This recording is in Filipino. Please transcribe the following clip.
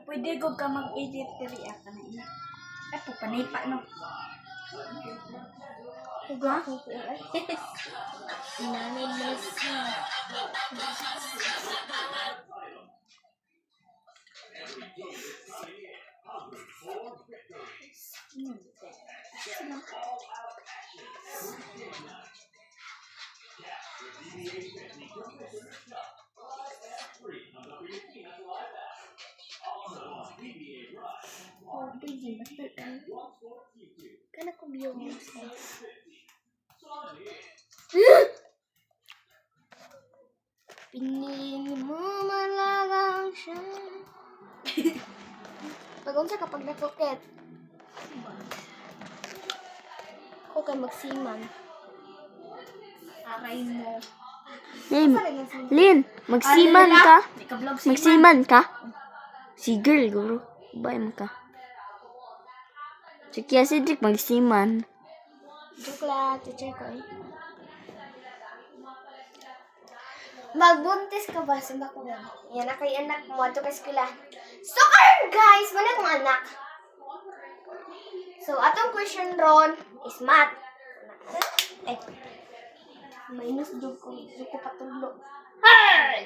Pwede ko ka mag-edit diri ka na ina. Ako panipa no. Huwag ako po. Inanay Messi. Oh, baby, kan aku bilang Pingin mo malagang siya. Pag-unsa kapag nakuket? Ako kay magsiman. Aray mo. Lin, magsiman ka? Ika-vlog si Magsiman ka? Si girl, guro. Bay mo ka. Si Kia Cedric, magsiman. Joke lang, teacher ko eh. Magbuntis ka ba? Sunda ko yan. Yan na kay anak mo. Ato ka eskwela. So, karon guys, wala kong anak. So, atong question ron is math. Eh, minus jug ko. Jug ko patulo. Hey!